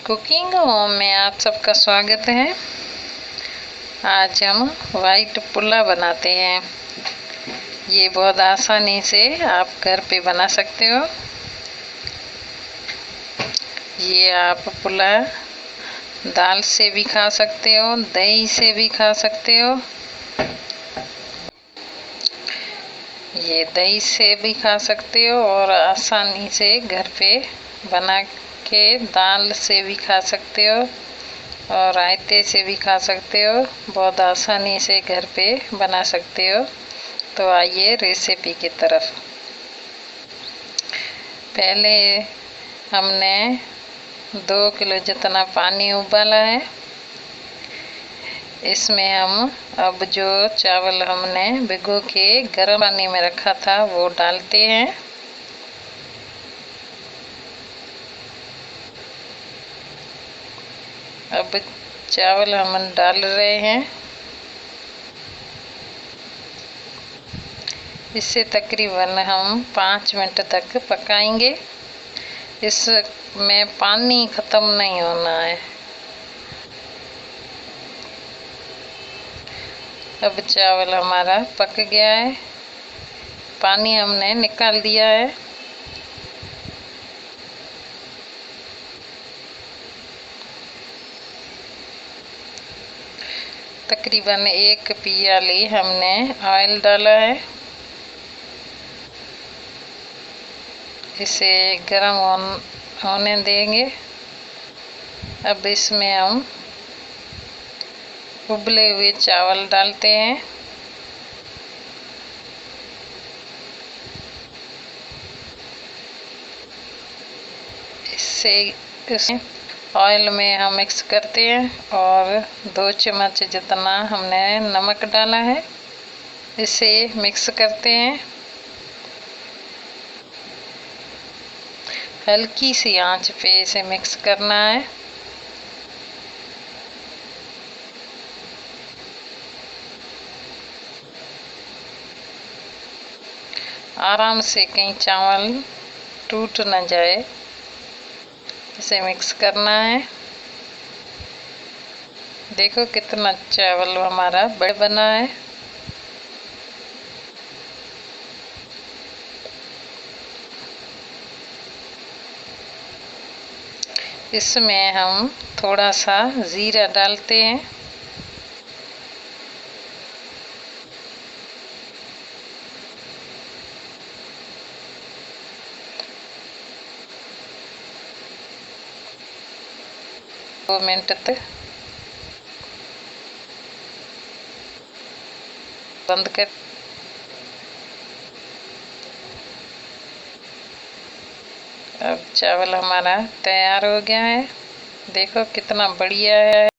Cooking home में आप सबका स्वागत है। आज हम वाइट पुलाव बनाते हैं। ये बहुत आसानी से आप घर पे बना सकते हो। ये आप पुलाव दाल से भी खा सकते हो, दही से भी खा सकते हो। ये दही से भी खा सकते हो और आसानी से घर पे बना के दाल से भी खा सकते हो और रायते से भी खा सकते हो। बहुत आसानी से घर पे बना सकते हो। तो आइए रेसिपी की तरफ। पहले हमने 2 किलो जितना पानी उबाला है। इसमें हम अब जो चावल हमने भिगो के गर्म पानी में रखा था वो डालते हैं। अब चावल हम डाल रहे हैं। इसे तकरीबन हम 5 मिनट तक पकाएंगे। इसमें पानी ख़त्म नहीं होना है। अब चावल हमारा पक गया है, पानी हमने निकाल दिया है। तकरीबन 1 पियाली हमने ऑयल डाला है। इसे गर्म होने देंगे। अब इसमें हम उबले हुए चावल डालते हैं। इसे ऑयल में हम मिक्स करते हैं और 2 चम्मच जितना हमने नमक डाला है। इसे मिक्स करते हैं। हल्की सी आंच पे इसे मिक्स करना है। आराम से कहीं चावल टूट न जाए, इसे मिक्स करना है। देखो कितना चावल हमारा बड़ा बना है। इसमें हम थोड़ा सा जीरा डालते हैं। दो मिनट तक बंद कर। अब चावल हमारा तैयार हो गया है। देखो कितना बढ़िया है।